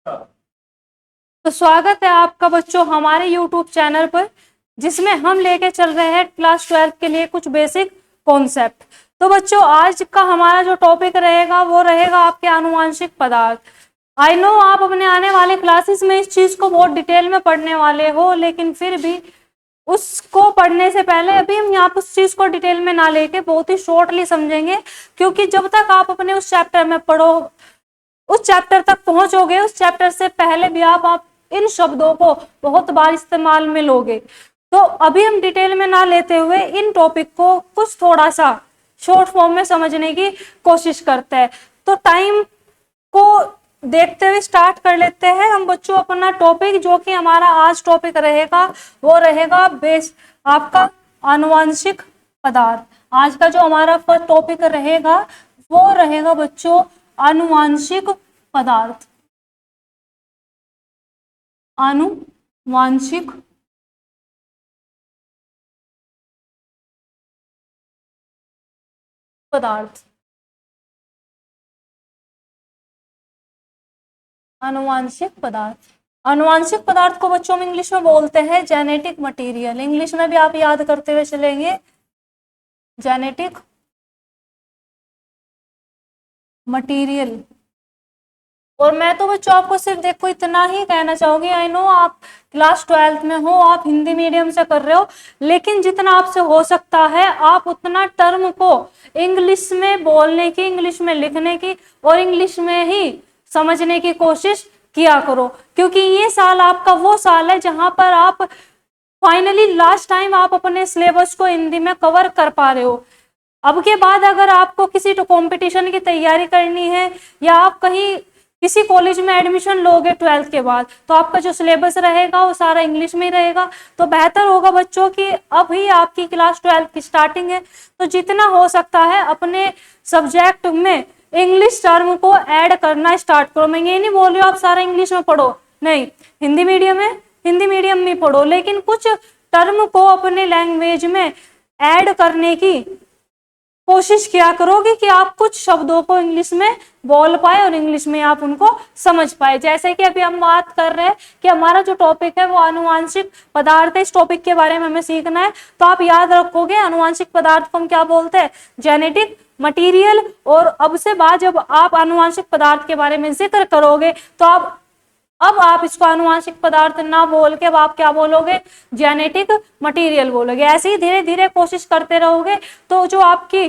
तो स्वागत है आपका बच्चों हमारे YouTube चैनल पर, जिसमें हम लेके चल रहे हैं क्लास 12 के लिए कुछ बेसिक कॉन्सेप्ट। तो बच्चों आज का हमारा जो टॉपिक रहेगा वो रहेगा आपके आनुवांशिक पदार्थ। आई नो आप अपने आने वाले क्लासेस में इस चीज को बहुत डिटेल में पढ़ने वाले हो, लेकिन फिर भी उसको पढ़ने से पहले अभी हम यहाँ पर उस चीज को डिटेल में ना लेके बहुत ही शॉर्टली समझेंगे, क्योंकि जब तक आप अपने उस चैप्टर में पढ़ो, उस चैप्टर तक पहुंचोगे, उस चैप्टर से पहले भी आप इन शब्दों को बहुत बार इस्तेमाल में लोगे। तो अभी हम डिटेल में ना लेते हुए इन टॉपिक को कुछ थोड़ा सा शॉर्ट फॉर्म में समझने की कोशिश करते हैं। तो टाइम को देखते हुए स्टार्ट कर लेते हैं हम बच्चों अपना टॉपिक, जो कि हमारा आज टॉपिक रहेगा वो रहेगा बेस आपका आनुवांशिक पदार्थ। आज का जो हमारा फर्स्ट टॉपिक रहेगा वो रहेगा बच्चों आनुवांशिक पदार्थ। आनुवांशिक पदार्थ। आनुवांशिक पदार्थ। आनुवांशिक पदार्थ को बच्चों में इंग्लिश में बोलते हैं जेनेटिक मटेरियल। इंग्लिश में भी आप याद करते हुए चलेंगे, जेनेटिक मटेरियल। और मैं तो बच्चों आपको सिर्फ देखो इतना ही कहना चाहूंगी, आई नो आप क्लास 12th में हो, आप हिंदी मीडियम से कर रहे हो, लेकिन जितना आपसे हो सकता है आप उतना टर्म को इंग्लिश में बोलने की, इंग्लिश में लिखने की और इंग्लिश में ही समझने की कोशिश किया करो, क्योंकि ये साल आपका वो साल है जहां पर आप फाइनली लास्ट टाइम आप अपने सिलेबस को हिंदी में कवर कर पा रहे हो। अब के बाद अगर आपको किसी कंपटीशन की तैयारी करनी है या आप कहीं किसी कॉलेज में एडमिशन लोगे 12th के बाद, तो आपका जो सिलेबस रहेगा वो सारा इंग्लिश में ही रहेगा। तो बेहतर होगा बच्चों कि अभी आपकी क्लास 12th की स्टार्टिंग है, तो जितना हो सकता है अपने सब्जेक्ट में इंग्लिश टर्म को ऐड करना स्टार्ट करो। मैं ये नहीं बोल रही हूँ आप सारा इंग्लिश में पढ़ो, नहीं, हिंदी मीडियम है, हिंदी मीडियम में पढ़ो, लेकिन कुछ टर्म को अपने लैंग्वेज में ऐड करने की कोशिश किया करोगे कि आप कुछ शब्दों को इंग्लिश में बोल पाए और इंग्लिश में आप उनको समझ पाए। जैसे कि अभी हम बात कर रहे हैं कि हमारा जो टॉपिक है वो आनुवांशिक पदार्थ है, इस टॉपिक के बारे में हमें सीखना है, तो आप याद रखोगे आनुवांशिक पदार्थ को हम क्या बोलते हैं, जेनेटिक मटेरियल। और अब से बाद जब आप आनुवांशिक पदार्थ के बारे में जिक्र करोगे तो अब आप इसको आनुवांशिक पदार्थ ना बोल के अब आप क्या बोलोगे, जेनेटिक मटेरियल बोलोगे। ऐसे ही धीरे धीरे कोशिश करते रहोगे तो जो आपकी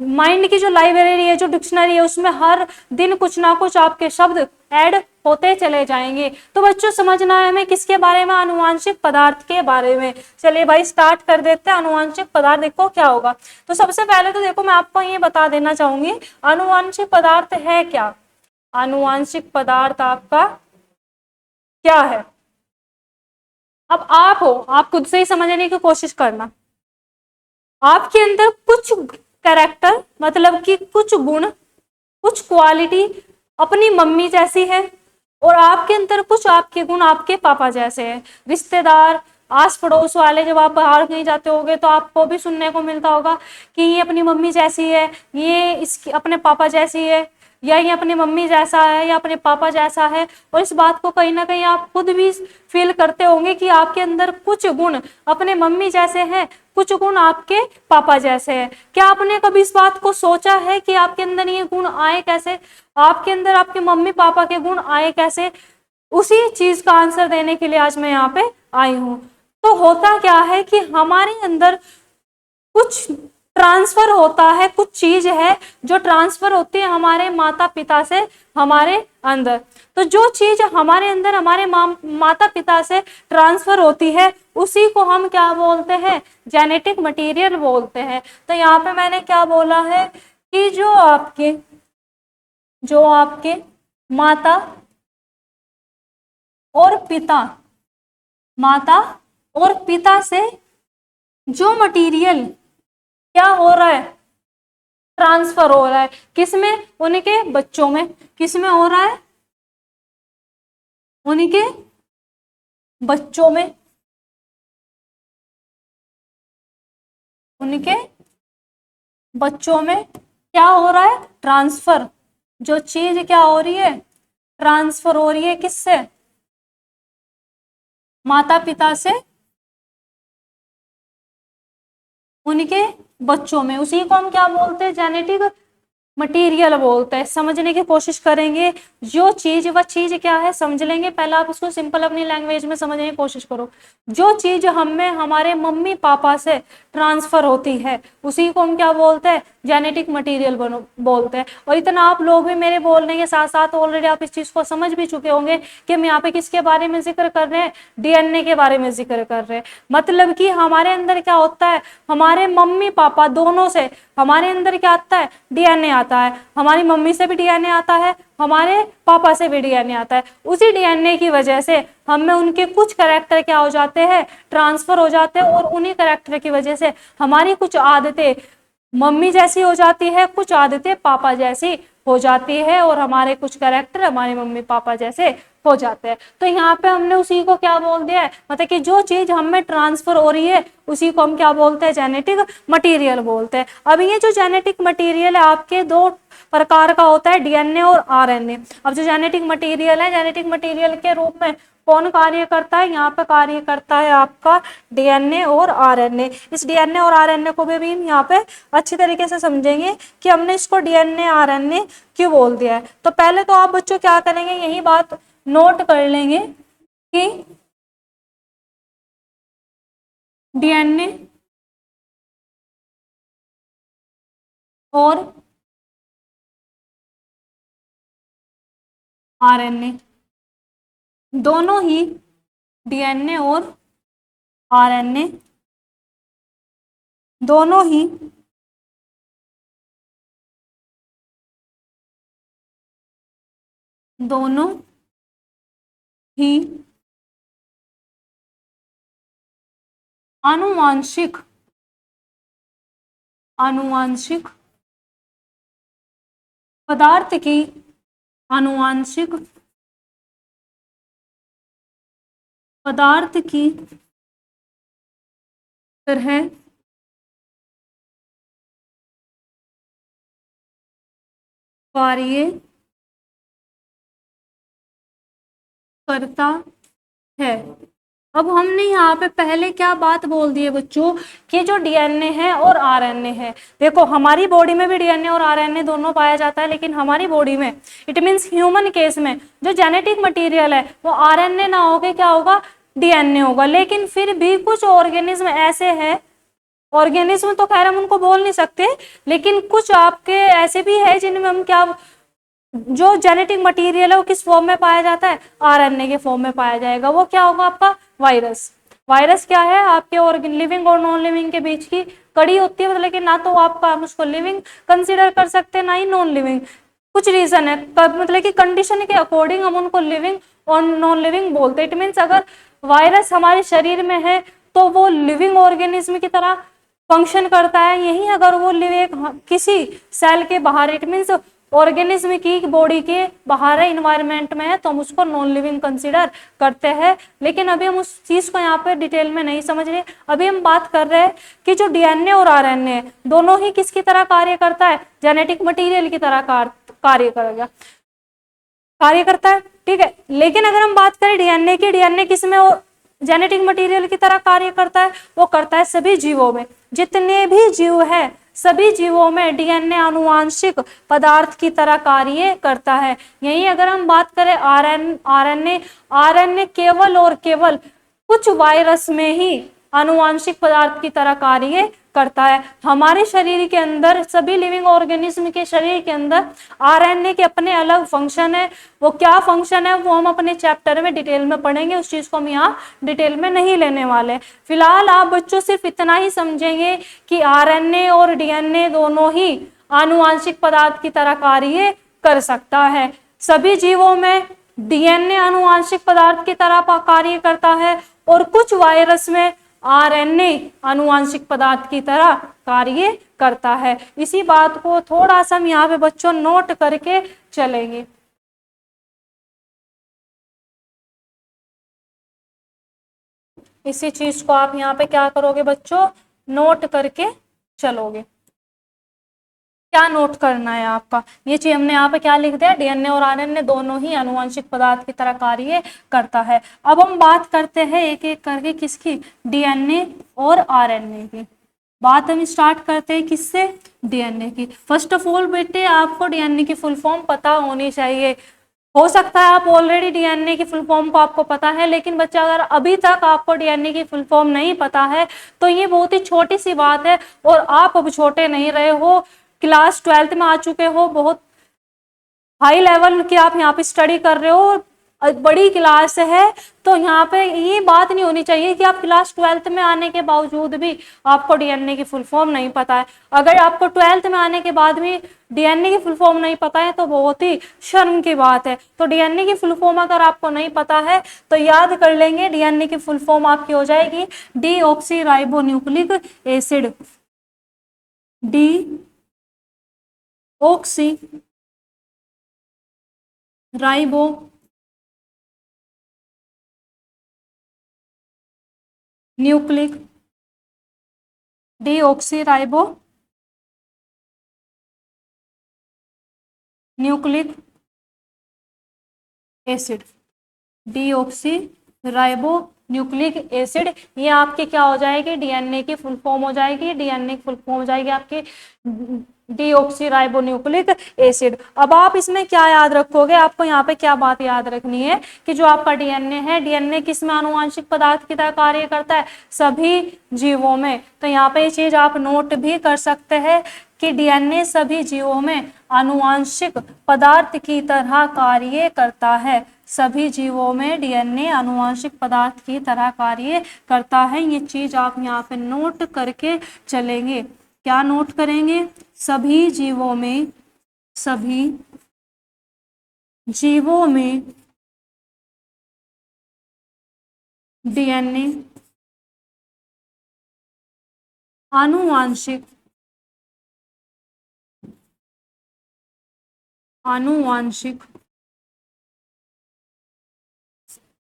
माइंड की जो लाइब्रेरी है, जो डिक्शनरी है, उसमें हर दिन कुछ ना कुछ आपके शब्द ऐड होते चले जाएंगे। तो बच्चों समझना है हमें किसके बारे में, आनुवांशिक पदार्थ के बारे में। चलिए भाई स्टार्ट कर देते हैं। आनुवांशिक पदार्थ देखो क्या होगा। तो सबसे पहले तो देखो मैं आपको ये बता देना चाहूंगी आनुवांशिक पदार्थ है क्या। आनुवांशिक पदार्थ आपका क्या है, अब आप हो, आप खुद से ही समझने की कोशिश करना। आपके अंदर कुछ कैरेक्टर, मतलब कि कुछ गुण, कुछ क्वालिटी अपनी मम्मी जैसी है, और आपके अंदर कुछ आपके गुण आपके पापा जैसे हैं। रिश्तेदार, आस पड़ोस वाले, जब आप बाहर कहीं जाते होगे तो आपको भी सुनने को मिलता होगा कि ये अपनी मम्मी जैसी है, ये इसकी अपने पापा जैसी है, या ये अपनी मम्मी जैसा है या अपने पापा जैसा है। और इस बात को कहीं ना कहीं आप खुद भी फील करते होंगे कि आपके अंदर कुछ गुण अपने मम्मी जैसे हैं, कुछ गुण आपके पापा जैसे हैं। क्या आपने कभी इस बात को सोचा है कि आपके अंदर ये गुण आए कैसे, आपके अंदर आपके मम्मी पापा के गुण आए कैसे? उसी चीज का आंसर देने के लिए आज मैं यहाँ पे आई हूँ। तो होता क्या है कि हमारे अंदर कुछ ट्रांसफर होता है, कुछ चीज है जो ट्रांसफर होती है हमारे माता पिता से हमारे अंदर। तो जो चीज हमारे अंदर हमारे माता पिता से ट्रांसफर होती है उसी को हम क्या बोलते हैं, जेनेटिक मटेरियल बोलते हैं। तो यहाँ पे मैंने क्या बोला है कि जो आपके माता और पिता, माता और पिता से जो मटेरियल क्या हो रहा है, ट्रांसफर हो रहा है, किसमें, उनके बच्चों में। किसमें हो रहा है, उनके बच्चों में, उनके बच्चों में क्या हो रहा है, ट्रांसफर। जो चीज क्या हो रही है, ट्रांसफर हो रही है किससे, माता पिता से उनके बच्चों में, उसी को हम क्या बोलते हैं, जेनेटिक मटेरियल बोलते हैं। समझने की कोशिश करेंगे, जो चीज वह चीज क्या है समझ लेंगे। पहले आप उसको सिंपल अपनी लैंग्वेज में समझने की कोशिश करो। जो चीज हमें हमारे मम्मी पापा से ट्रांसफर होती है उसी को हम क्या बोलते हैं, जेनेटिक मटेरियल बोलते हैं। और इतना आप लोग भी मेरे बोलने के साथ साथ ऑलरेडी आप इस चीज को समझ भी चुके होंगे कि हम यहाँ पे किसके बारे में जिक्र कर रहे हैं, डीएनए के बारे में जिक्र कर रहे हैं। मतलब कि हमारे अंदर क्या होता है, हमारे मम्मी पापा दोनों से हमारे अंदर क्या आता है, डीएनए आता है। हमारी मम्मी से भी डीएनए आता है, हमारे पापा से भी डीएनए आता है। उसी डीएनए की वजह से हमें उनके कुछ कैरेक्टर क्या हो जाते हैं, ट्रांसफर हो जाते हैं। और उन्हीं कैरेक्टर की वजह से हमारी कुछ आदतें मम्मी जैसी हो जाती है, कुछ आदतें पापा जैसी हो जाती है, और हमारे कुछ कैरेक्टर हमारे मम्मी पापा जैसे हो जाते हैं। तो यहाँ पे हमने उसी को क्या बोल दिया है, मतलब कि जो चीज हमें ट्रांसफर हो रही है उसी को हम क्या बोलते हैं, जेनेटिक मटेरियल बोलते हैं। अब ये जो जेनेटिक मटेरियल है आपके दो प्रकार का होता है, डीएनए और आरएनए। अब जो जेनेटिक मटेरियल है, जेनेटिक मटेरियल के रूप में कौन कार्य करता है, यहाँ पे कार्य करता है आपका डीएनए और आरएनए। इस डीएनए और आरएनए को भी हम यहाँ पे अच्छी तरीके से समझेंगे कि हमने इसको डीएनए आरएनए क्यों बोल दिया है। तो पहले तो आप बच्चों क्या करेंगे, यही बात नोट कर लेंगे कि डीएनए और आरएनए दोनों ही, डीएनए और आरएनए दोनों ही दोनों ही आनुवांशिक आनुवांशिक पदार्थ की आनुवांशिक पदार्थ की तरह कार्य करता है। अब हमने यहाँ पे पहले क्या बात बोल दी है बच्चों, कि जो डीएनए है और आरएनए है, देखो हमारी बॉडी में भी डीएनए और आरएनए दोनों पाया जाता है, लेकिन हमारी बॉडी में, इट मींस ह्यूमन केस में, जो जेनेटिक मटेरियल है वो आरएनए ना होके क्या होगा, डीएनए होगा। लेकिन फिर भी कुछ ऑर्गेनिज्म ऐसे हैं, ऑर्गेनिज्म तो खैर हम उनको बोल नहीं सकते, लेकिन कुछ आपके ऐसे भी है जिनमें हम क्या, जो जेनेटिक मटेरियल है वो किस फॉर्म में पाया जाता है, आरएनए के फॉर्म में पाया जाएगा। वो क्या होगा आपका, वायरस। वायरस क्या है, आपके और लिविंग और नॉन लिविंग के बीच की कड़ी होती है, मतलब कि ना तो आपका हम उसको लिविंग कंसीडर कर सकते हैं, ना ही नॉन लिविंग। कुछ रीजन है, मतलब कि कंडीशन के अकॉर्डिंग हम उनको लिविंग और नॉन लिविंग बोलते हैं। इट मीन्स अगर वायरस हमारे शरीर में है तो वो लिविंग ऑर्गेनिज्म की तरह फंक्शन करता है। यही अगर वो लिविंग किसी सेल के बाहर, इट मीन्स ऑर्गेनिज्म की बॉडी के बाहर है, इन्वायरमेंट में है, तो हम उसको नॉन लिविंग कंसीडर करते हैं। लेकिन अभी हम उस चीज को यहाँ पे डिटेल में नहीं समझ रहे। अभी हम बात कर रहे हैं कि जो डीएनए और आरएनए दोनों ही किसकी तरह कार्य करता है, जेनेटिक मटेरियल की तरह कार्य करेगा, कार्य करता है, ठीक है। लेकिन अगर हम बात करें डीएनए की, डीएनए किस में जेनेटिक मटेरियल की तरह कार्य करता है, वो करता है सभी जीवों में। जितने भी जीव है सभी जीवों में डीएनए आनुवांशिक पदार्थ की तरह कार्य करता है। यही अगर हम बात करें आरएनए, आरएनए केवल और केवल कुछ वायरस में ही आनुवांशिक पदार्थ की तरह कार्य करता है। हमारे शरीर के अंदर, सभी लिविंग ऑर्गेनिज्म के शरीर के अंदर आरएनए के अपने अलग फंक्शन है। वो क्या फंक्शन है वो हम अपने चैप्टर में डिटेल में पढ़ेंगे, उस चीज को हम यहाँ डिटेल में नहीं लेने वाले। फिलहाल आप बच्चों सिर्फ इतना ही समझेंगे कि आरएनए और डीएनए दोनों ही आनुवांशिक पदार्थ की तरह कार्य कर सकता है। सभी जीवों में डीएनए आनुवांशिक पदार्थ की तरह कार्य करता है, और कुछ वायरस में आरएनए आनुवांशिक पदार्थ की तरह कार्य करता है। इसी बात को थोड़ा सा हम यहाँ पे बच्चों नोट करके चलेंगे। इसी चीज को आप यहाँ पे क्या करोगे बच्चों, नोट करके चलोगे। क्या नोट करना है आपका, ये चीज हमने यहाँ पे क्या लिख दिया, डीएनए और आरएनए दोनों ही आनुवंशिक पदार्थ की तरह कार्य करता है। अब हम बात करते हैं एक एक करके किसकी, डीएनए और आरएनए की। बात हम स्टार्ट करते हैं किससे, डीएनए की। फर्स्ट ऑफ ऑल बेटे आपको डीएनए की फुल फॉर्म पता होनी चाहिए। हो सकता है आप ऑलरेडी डीएनए की फुल फॉर्म को आपको पता है, लेकिन बच्चा अगर अभी तक आपको डीएनए की फुल फॉर्म नहीं पता है तो ये बहुत ही छोटी सी बात है, और आप अब छोटे नहीं रहे हो, क्लास 12th में आ चुके हो, बहुत हाई लेवल की आप यहाँ पे स्टडी कर रहे हो, बड़ी क्लास है, तो यहाँ पे ये बात नहीं होनी चाहिए कि आप क्लास 12th में आने के बावजूद भी आपको डीएनए की फुल फॉर्म नहीं पता है। अगर आपको 12th में आने के बाद भी डीएनए की फुल फॉर्म नहीं पता है तो बहुत ही शर्म की बात है। तो डीएनए की फुल फॉर्म अगर आपको नहीं पता है तो याद कर लेंगे, डीएनए की फुल फॉर्म आपकी हो जाएगी deoxyribonucleic acid, deoxy ribo nucleic, deoxyribo nucleic acid, deoxyribo nucleic acid, ये आपकी क्या हो जाएगी, डीएनए की फुल फॉर्म हो जाएगी। डीएनए की फुल फॉर्म हो जाएगी आपकी डीऑक्सीराइबोन्यूक्लिक एसिड। अब आप इसमें क्या याद रखोगे, आपको यहाँ पे क्या बात याद रखनी है कि जो आपका डीएनए है, डीएनए किस में आनुवांशिक पदार्थ की तरह कार्य करता है, सभी जीवों में। तो यहाँ पे ये चीज आप नोट भी कर सकते हैं कि डीएनए सभी जीवों में आनुवांशिक पदार्थ की तरह कार्य करता है। सभी जीवों में डीएनए आनुवांशिक पदार्थ की तरह कार्य करता है। ये चीज आप यहाँ पे नोट करके चलेंगे। क्या नोट करेंगे, सभी जीवों में, सभी जीवों में डीएनए आनुवांशिक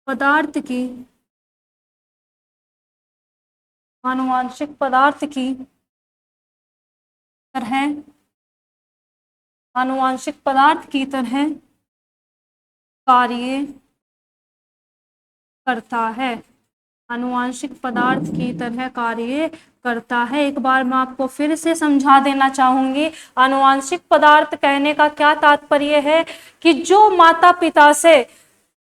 पदार्थ की आनुवांशिक पदार्थ की तरह आनुवांशिक पदार्थ की तरह कार्य करता है। आनुवांशिक पदार्थ की तरह कार्य करता है। एक बार मैं आपको फिर से समझा देना चाहूंगी, आनुवांशिक पदार्थ कहने का क्या तात्पर्य है कि जो माता पिता से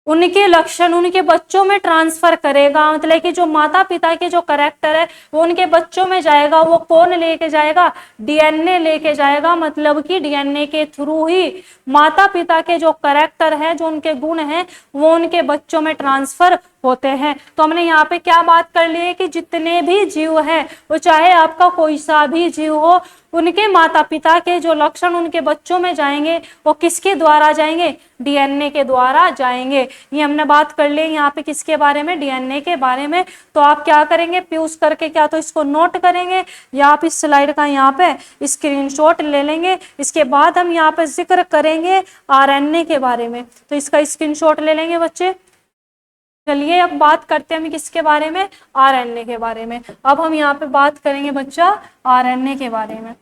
उनके लक्षण उनके बच्चों में ट्रांसफर करेगा, मतलब कि जो माता पिता के जो कैरेक्टर है वो उनके बच्चों में जाएगा। वो कौन लेके जाएगा, डीएनए लेके जाएगा। मतलब कि डीएनए के थ्रू ही माता पिता के जो कैरेक्टर है, जो उनके गुण हैं, वो उनके बच्चों में ट्रांसफर होते हैं। तो हमने यहाँ पे क्या बात कर ली है कि जितने भी जीव हैं, वो चाहे आपका कोई सा भी जीव हो, उनके माता पिता के जो लक्षण उनके बच्चों में जाएंगे वो किसके द्वारा जाएंगे, डीएनए के द्वारा जाएंगे। ये हमने बात कर ली यहाँ पे किसके बारे में, डीएनए के बारे में। तो आप क्या करेंगे, प्यूज करके क्या तो इसको नोट करेंगे, या आप इस स्लाइड का यहाँ पे स्क्रीनशॉट ले लेंगे। इसके बाद हम यहाँ पे जिक्र करेंगे आरएनए के बारे में, तो इसका स्क्रीनशॉट ले लेंगे बच्चे। चलिए अब बात करते हैं हम किसके बारे में, आरएनए के बारे में। अब हम यहाँ पे बात करेंगे बच्चा आरएनए के बारे में।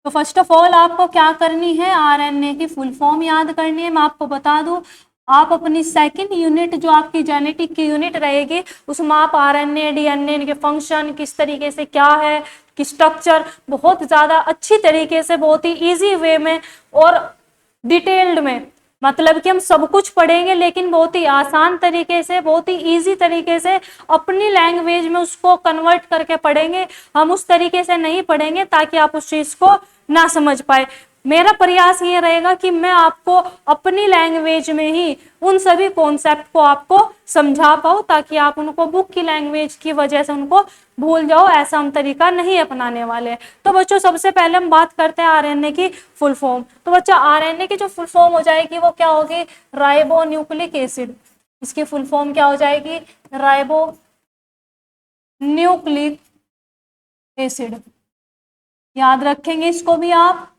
तो फर्स्ट ऑफ ऑल आपको क्या करनी है, आरएनए की फुल फॉर्म याद करनी है। मैं आपको बता दूं, आप अपनी सेकंड यूनिट जो आपकी जेनेटिक की यूनिट रहेगी उसमें आप आरएनए डीएनए के फंक्शन किस तरीके से क्या है, कि स्ट्रक्चर बहुत ज़्यादा अच्छी तरीके से, बहुत ही ईजी वे में और डिटेल्ड में, मतलब कि हम सब कुछ पढ़ेंगे लेकिन बहुत ही आसान तरीके से, बहुत ही इजी तरीके से, अपनी लैंग्वेज में उसको कन्वर्ट करके पढ़ेंगे। हम उस तरीके से नहीं पढ़ेंगे ताकि आप उस चीज को ना समझ पाए। मेरा प्रयास ये रहेगा कि मैं आपको अपनी लैंग्वेज में ही उन सभी कॉन्सेप्ट को आपको समझा पाऊँ, ताकि आप उनको बुक की लैंग्वेज की वजह से उनको भूल जाओ। ऐसा हम तरीका नहीं अपनाने वाले हैं। तो बच्चों सबसे पहले हम बात करते हैं आरएनए की फुल फॉर्म। तो बच्चा आरएनए की जो फुल फॉर्म हो जाएगी वो क्या होगी, राइबो न्यूक्लिक एसिड। इसकी फुल फॉर्म क्या हो जाएगी, राइबो न्यूक्लिक एसिड। याद रखेंगे इसको भी आप।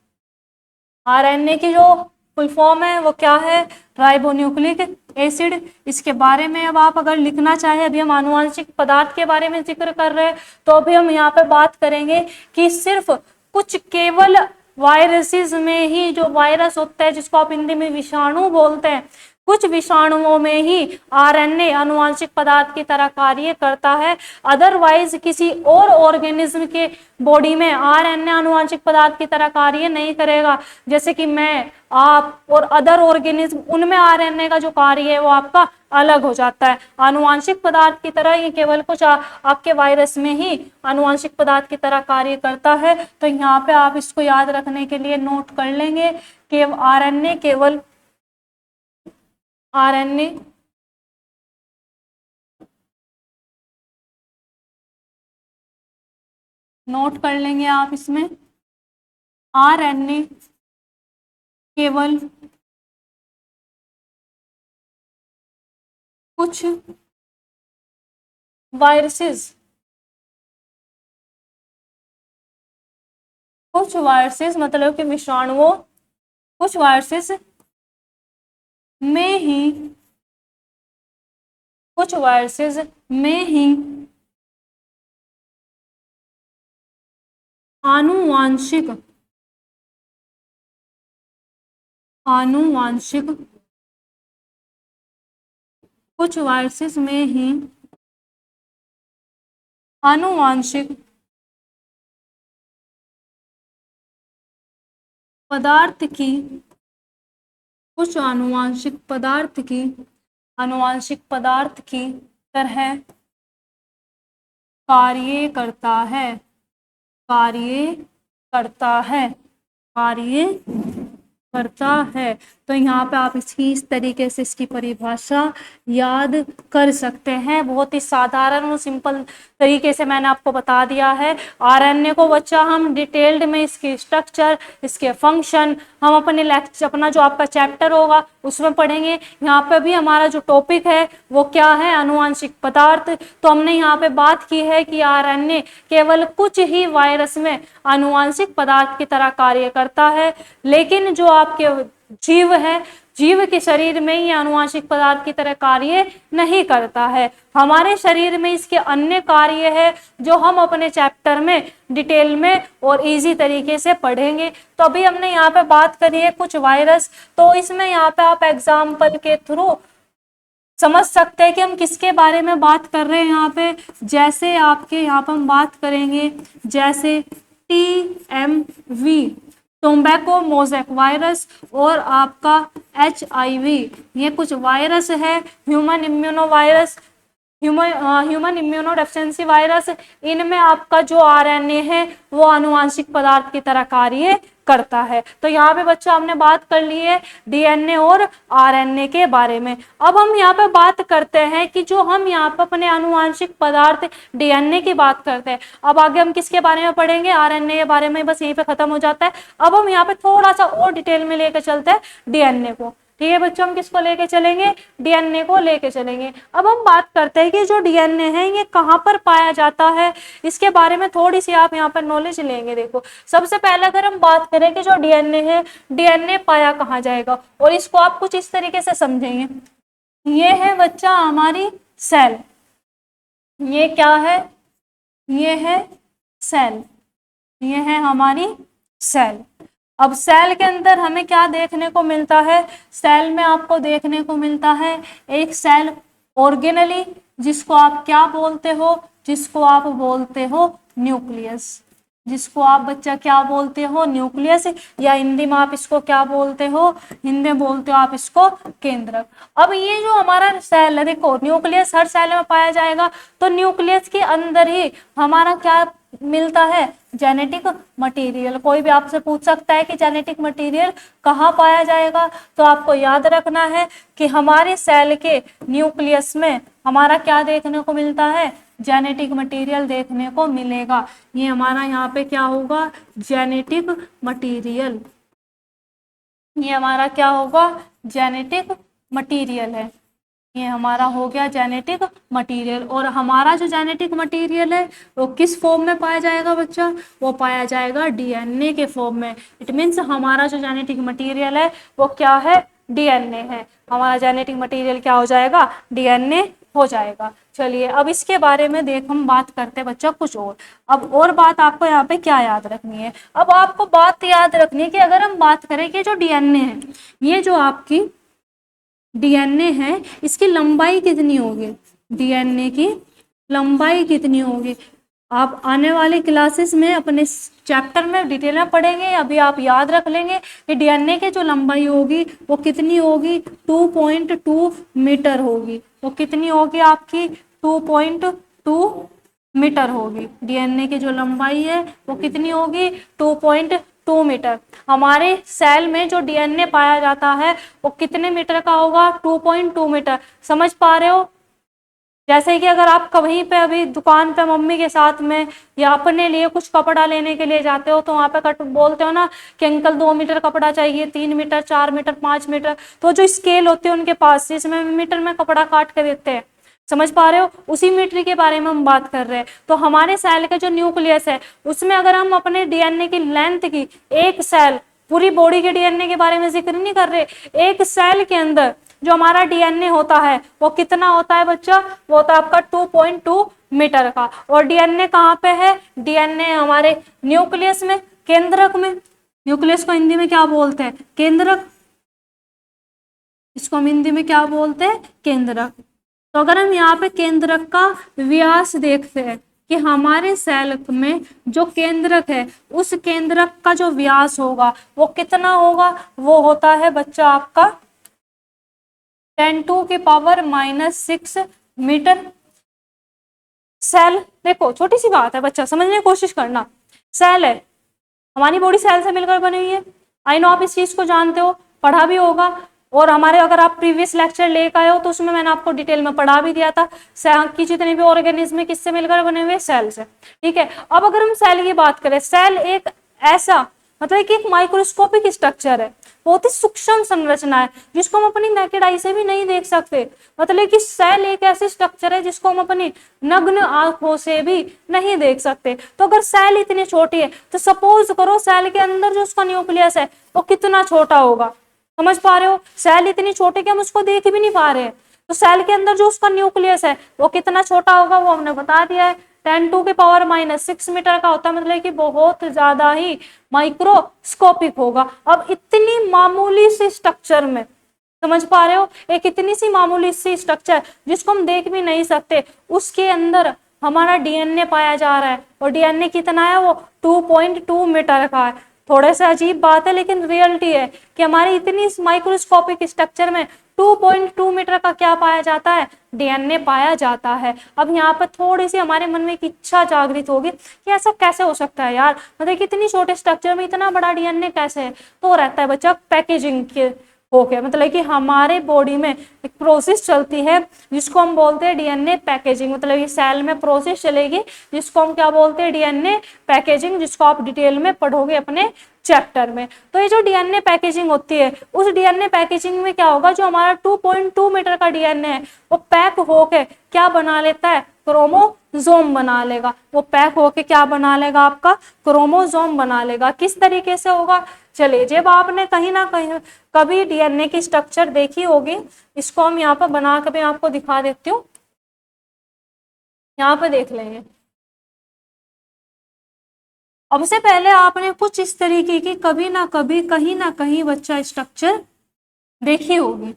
आरएनए की जो फुल फॉर्म है वो क्या है, राइबोन्यूक्लिक एसिड। इसके बारे में अब आप अगर लिखना चाहें, अभी हम आनुवांशिक पदार्थ के बारे में जिक्र कर रहे हैं, तो अभी हम यहाँ पे बात करेंगे कि सिर्फ कुछ केवल वायरसेस में ही, जो वायरस होता है जिसको आप हिंदी में विषाणु बोलते हैं, कुछ विषाणुओं में ही आरएनए आनुवांशिक पदार्थ की तरह कार्य करता है। अदरवाइज किसी और ऑर्गेनिज्म के बॉडी में आरएनए आनुवांशिक पदार्थ की तरह कार्य नहीं करेगा। जैसे कि मैं, आप और अदर ऑर्गेनिज्म, उनमें आरएनए का जो कार्य है वो आपका अलग हो जाता है। आनुवांशिक पदार्थ की तरह ये केवल कुछ आपके वायरस में ही आनुवांशिक पदार्थ की तरह कार्य करता है। तो यहाँ पे आप इसको याद रखने के लिए नोट कर लेंगे कि आरएनए केवल आरएनए नोट कर लेंगे आप इसमें, आरएनए केवल कुछ वायरसेस, कुछ वायरसेस मतलब कि विषाणुओं, कुछ वायरसेस में ही, कुछ वायरसेस में ही आनुवांशिक आनुवांशिक कुछ वायरसेस में ही आनुवांशिक पदार्थ की, कुछ आनुवांशिक पदार्थ की तरह कार्य करता है, कार्य करता है, कार्य करता है। तो यहाँ पे आप इसकी इस तरीके से इसकी परिभाषा याद कर सकते हैं। बहुत ही साधारण और सिंपल तरीके से मैंने आपको बता दिया है। आरएनए को बच्चा हम डिटेल्ड में इसकी स्ट्रक्चर, इसके फंक्शन हम अपने लेक्चर, अपना जो आपका चैप्टर होगा उसमें पढ़ेंगे। यहाँ पे भी हमारा जो टॉपिक है वो क्या है, आनुवांशिक पदार्थ। तो हमने यहाँ पे बात की है कि आरएनए केवल कुछ ही वायरस में आनुवांशिक पदार्थ की तरह कार्य करता है, लेकिन जो आपके जीव है, जीव के शरीर में ये आनुवांशिक पदार्थ की तरह कार्य नहीं करता है। हमारे शरीर में इसके अन्य कार्य है जो हम अपने चैप्टर में डिटेल में और इजी तरीके से पढ़ेंगे। तो अभी हमने यहाँ पे बात करी है कुछ वायरस, तो इसमें यहाँ पे आप एग्जाम्पल के थ्रू समझ सकते हैं कि हम किसके बारे में बात कर रहे हैं। यहाँ पे जैसे आपके यहाँ पे हम बात करेंगे जैसे TMV, टोबैको मोज़ेक वायरस, और आपका HIV, ये कुछ वायरस है। Human immuno virus, human immuno deficiency virus, इनमें आपका जो आरएनए है वो आनुवांशिक पदार्थ की तरह कार्य करता है। तो यहाँ पे बच्चा हमने बात कर ली है डीएनए और आरएनए के बारे में। अब हम यहाँ पे बात करते हैं कि जो हम यहाँ पे अपने आनुवांशिक पदार्थ डीएनए की बात करते हैं, अब आगे हम किसके बारे में पढ़ेंगे, आरएनए के बारे में, बस यहीं पे खत्म हो जाता है। अब हम यहाँ पे थोड़ा सा और डिटेल में लेकर चलते हैं डीएनए को। ठीक है बच्चों, हम किसको लेके चलेंगे, डीएनए को लेके चलेंगे। अब हम बात करते हैं कि जो डीएनए है ये कहाँ पर पाया जाता है, इसके बारे में थोड़ी सी आप यहाँ पर नॉलेज लेंगे। देखो, सबसे पहले अगर हम बात करें कि जो डीएनए है, डीएनए पाया कहाँ जाएगा, और इसको आप कुछ इस तरीके से समझेंगे। ये है बच्चा हमारी सेल, ये क्या है, ये है सेल, ये है हमारी सेल। अब सेल के अंदर हमें क्या देखने को मिलता है, सेल में आपको देखने को मिलता है एक सेल ऑर्गेनली, जिसको आप क्या बोलते हो, जिसको आप बोलते हो न्यूक्लियस, जिसको आप बच्चा क्या बोलते हो, न्यूक्लियस, या हिंदी में आप इसको क्या बोलते हो, हिंदी में बोलते हो आप इसको केंद्रक। अब ये जो हमारा सेल है, देखो न्यूक्लियस हर सेल में पाया जाएगा, तो न्यूक्लियस के अंदर ही हमारा क्या मिलता है, जेनेटिक मटेरियल। कोई भी आपसे पूछ सकता है कि जेनेटिक मटेरियल कहाँ पाया जाएगा, तो आपको याद रखना है कि हमारे सेल के न्यूक्लियस में हमारा क्या देखने को मिलता है, जेनेटिक मटेरियल देखने को मिलेगा। ये हमारा यहाँ पे क्या होगा, जेनेटिक मटेरियल, ये हमारा क्या होगा, जेनेटिक मटेरियल है, ये हमारा हो गया जेनेटिक मटेरियल। और हमारा जो जेनेटिक मटेरियल है वो किस फॉर्म में पाया जाएगा बच्चा, वो पाया जाएगा डीएनए के फॉर्म में। इट मीन्स हमारा जो जेनेटिक मटेरियल है वो क्या है, डीएनए है। हमारा जेनेटिक मटेरियल क्या हो जाएगा, डीएनए हो जाएगा। चलिए अब इसके बारे में हम बात करते हैं बच्चा कुछ और। अब और बात आपको यहाँ पे क्या याद रखनी है, अब आपको बात याद रखनी है कि अगर हम बात करें कि जो डीएनए है, ये जो आपकी डीएनए है इसकी लंबाई कितनी होगी, डीएनए की लंबाई कितनी होगी, आप आने वाली क्लासेस में अपने चैप्टर में डिटेल में पढ़ेंगे। अभी आप याद रख लेंगे कि डीएनए की जो लंबाई होगी वो कितनी होगी, 2.2 मीटर होगी। वो कितनी होगी आपकी, 2.2 मीटर होगी। डीएनए की जो लंबाई है वो कितनी होगी, 2.2 मीटर। हमारे सेल में जो डीएनए पाया जाता है वो कितने मीटर का होगा, 2.2 मीटर। समझ पा रहे हो। जैसे कि अगर आप कहीं पे अभी दुकान पे मम्मी के साथ में या अपने लिए कुछ कपड़ा लेने के लिए जाते हो तो वहां पे कट बोलते हो ना कि अंकल 2 मीटर कपड़ा चाहिए, 3 मीटर, 4 मीटर, 5 मीटर, तो जो स्केल होते हैं उनके पास जिसमें मीटर में कपड़ा काट के देते हैं। समझ पा रहे हो, उसी मीटर के बारे में हम बात कर रहे हैं। तो हमारे सेल का जो न्यूक्लियस है उसमें अगर हम अपने डीएनए की लेंथ की, एक सेल, पूरी बॉडी के डीएनए के बारे में जिक्र नहीं कर रहे, एक सेल के अंदर जो हमारा डीएनए होता है वो कितना होता है बच्चा, वो होता है आपका 2.2 मीटर का। और डीएनए कहाँ पे है, डीएनए हमारे न्यूक्लियस में, केंद्रक में। न्यूक्लियस को हिंदी में क्या बोलते हैं, केंद्रक। इसको हम हिंदी में क्या बोलते हैं, केंद्रक। तो अगर हम यहाँ पे केंद्रक का व्यास देखते हैं कि हमारे सेल में जो केंद्रक है उस केंद्रक का जो व्यास होगा वो कितना होगा, वो होता है बच्चा आपका 10⁻⁻⁶ मीटर। सेल देखो छोटी सी बात है बच्चा, समझने की कोशिश करना। सेल है, हमारी बॉडी सेल से मिलकर बनी हुई है। आई नो आप इस चीज को जानते हो, पढ़ा भी होगा। और हमारे अगर आप प्रीवियस लेक्चर लेकर आए हो तो उसमें मैंने आपको डिटेल में पढ़ा भी दिया था कि जितने भी ऑर्गेनिज्म किससे मिलकर बने हुए, सेल से। ठीक है, अब अगर हम सेल की बात करें, सेल एक ऐसा मतलब कि एक माइक्रोस्कोपिक स्ट्रक्चर है, बहुत ही सूक्ष्म संरचना है जिसको हम अपनी नेकेड आई से भी नहीं देख सकते। मतलब कि सेल एक ऐसी स्ट्रक्चर है जिसको हम अपनी नग्न आंखों से भी नहीं देख सकते। तो अगर सेल इतनी छोटी है तो सपोज करो सेल के अंदर जो उसका न्यूक्लियस है वो कितना छोटा होगा। समझ पा रहे हो, सेल इतनी छोटी कि हम उसको देख भी नहीं पा रहे हैं। तो सेल के अंदर जो उसका न्यूक्लियस है वो कितना छोटा होगा, वो हमने बता दिया है, 10⁻⁻⁶ मीटर का होता है। मतलब कि बहुत ज्यादा ही माइक्रोस्कोपिक होगा। अब इतनी मामूली सी स्ट्रक्चर में, समझ पा रहे हो, एक इतनी सी मामूली सी स्ट्रक्चर जिसको हम देख भी नहीं सकते, उसके अंदर हमारा डीएनए पाया जा रहा है। और डीएनए कितना है, वो 2.2 मीटर का है। थोड़े से अजीब बात है लेकिन रियलिटी है कि हमारी इतनी माइक्रोस्कोपिक स्ट्रक्चर में 2.2 मीटर का क्या पाया जाता है, डीएनए पाया जाता है। अब यहाँ पर थोड़ी सी हमारे मन में एक इच्छा जागृत होगी कि ऐसा कैसे हो सकता है यार, मतलब कितनी छोटे स्ट्रक्चर में इतना बड़ा डीएनए कैसे है। तो रहता है बच्चा पैकेजिंग के होके, मतलब कि हमारे बॉडी में एक प्रोसेस चलती है जिसको हम बोलते हैं डीएनए पैकेजिंग। मतलब ये सेल में प्रोसेस चलेगी जिसको हम क्या बोलते हैं, डीएनए पैकेजिंग, जिसको आप डिटेल में पढ़ोगे अपने चैप्टर में। तो ये जो डीएनए पैकेजिंग होती है, उस डीएनए पैकेजिंग में क्या होगा, जो हमारा 2.2 मीटर का डीएनए है वो पैक होके क्या बना लेता है, क्रोमोसोम बना लेगा। वो पैक होके क्या बना लेगा, आपका क्रोमोसोम बना लेगा। किस तरीके से होगा, चलिए जब आपने कहीं ना कहीं कभी डीएनए की स्ट्रक्चर देखी होगी, इसको हम यहाँ पर बना कर मैं आपको दिखा देती हूँ। यहाँ पे देख लेंगे। अब से पहले आपने कुछ इस तरीके की कभी ना कभी कहीं ना कहीं बच्चा स्ट्रक्चर देखी होगी।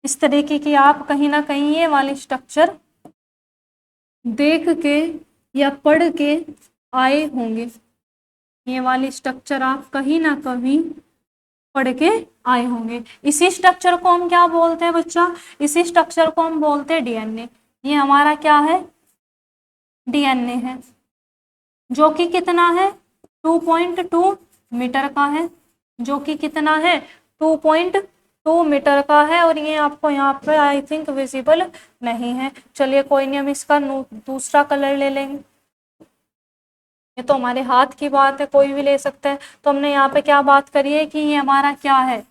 इस तरीके की आप कहीं ना कहीं ये वाली स्ट्रक्चर देख के या पढ़ के आए होंगे। ये वाली स्ट्रक्चर आप कहीं ना कहीं पढ़ के आए होंगे। इसी स्ट्रक्चर को हम क्या बोलते हैं बच्चा, इसी स्ट्रक्चर को हम बोलते हैं डीएनए। ये हमारा क्या है, डीएनए है, जो कि कितना है, 2.2 मीटर का है, जो कि कितना है, 2.2 मीटर का है। और ये आपको यहाँ पे आई थिंक विजिबल नहीं है। चलिए कोई नहीं, हम इसका दूसरा कलर ले लेंगे। ये तो हमारे हाथ की बात है, कोई भी ले सकता है। तो हमने यहाँ पे क्या बात करी है कि ये हमारा क्या है,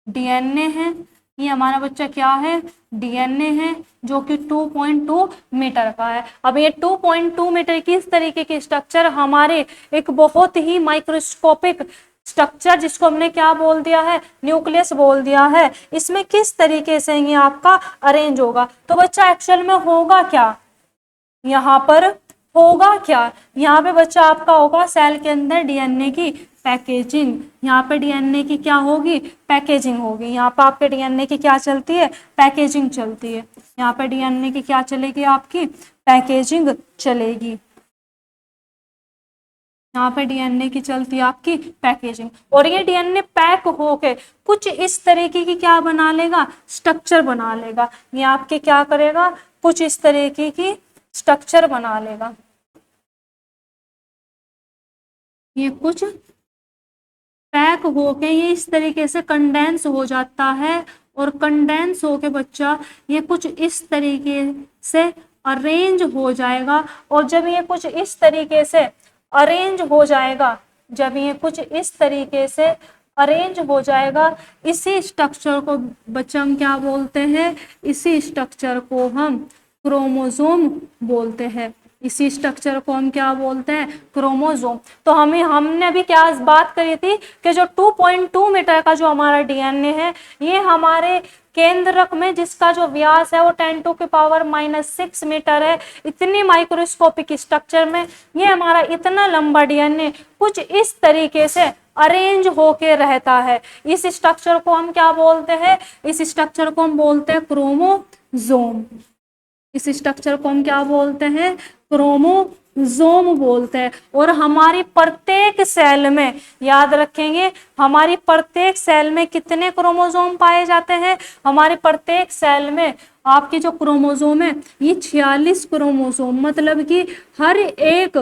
डीएनए है। ये हमारा बच्चा क्या है, डीएनए है, जो कि 2.2 मीटर का है। अब ये 2.2 मीटर की इस तरीके की स्ट्रक्चर हमारे एक बहुत ही माइक्रोस्कोपिक स्ट्रक्चर जिसको हमने क्या बोल दिया है, न्यूक्लियस बोल दिया है, इसमें किस तरीके से ये आपका अरेंज होगा। तो बच्चा एक्चुअल में होगा क्या, यहाँ पर होगा क्या, यहाँ पे बच्चा आपका होगा सेल के अंदर डीएनए की पैकेजिंग। यहाँ पे डीएनए की क्या होगी, पैकेजिंग होगी। यहाँ पे आपके डीएनए की क्या चलती है, पैकेजिंग चलती है। यहाँ पे डीएनए की क्या चलेगी, आपकी पैकेजिंग चलेगी। यहाँ पे डीएनए की चलती है आपकी पैकेजिंग, और ये डीएनए पैक होके कुछ इस तरीके की क्या बना लेगा, स्ट्रक्चर बना लेगा। ये आपके क्या करेगा, कुछ इस तरीके की स्ट्रक्चर बना लेगा। ये कुछ पैक होके ये इस तरीके से कंडेंस हो जाता है, और कंडेंस होके बच्चा ये कुछ इस तरीके से अरेंज हो जाएगा। और जब ये कुछ इस तरीके से अरेंज हो जाएगा, जब ये कुछ इस तरीके से अरेंज हो जाएगा, इसी स्ट्रक्चर को बच्चा हम क्या बोलते हैं, इसी स्ट्रक्चर को हम क्रोमोसोम बोलते हैं। इसी स्ट्रक्चर को हम क्या बोलते हैं, क्रोमोसोम। तो हमने अभी क्या बात करी थी कि जो 2.2 मीटर का जो हमारा डीएनए है, ये हमारे केंद्रक में जिसका जो व्यास है वो 10⁻⁻⁶ मीटर है। इतनी माइक्रोस्कोपिक स्ट्रक्चर में ये हमारा इतना लंबा डीएनए कुछ इस तरीके से अरेंज होके रहता है। इस स्ट्रक्चर को हम क्या बोलते हैं, इस स्ट्रक्चर को हम बोलते हैं क्रोमोसोम। इस स्ट्रक्चर को हम क्या बोलते हैं, क्रोमोसोम बोलते हैं। और हमारी प्रत्येक सेल में, याद रखेंगे, हमारी प्रत्येक सेल में कितने क्रोमोसोम पाए जाते हैं, हमारे प्रत्येक सेल में आपके जो क्रोमोसोम है ये 46 क्रोमोसोम, मतलब कि हर एक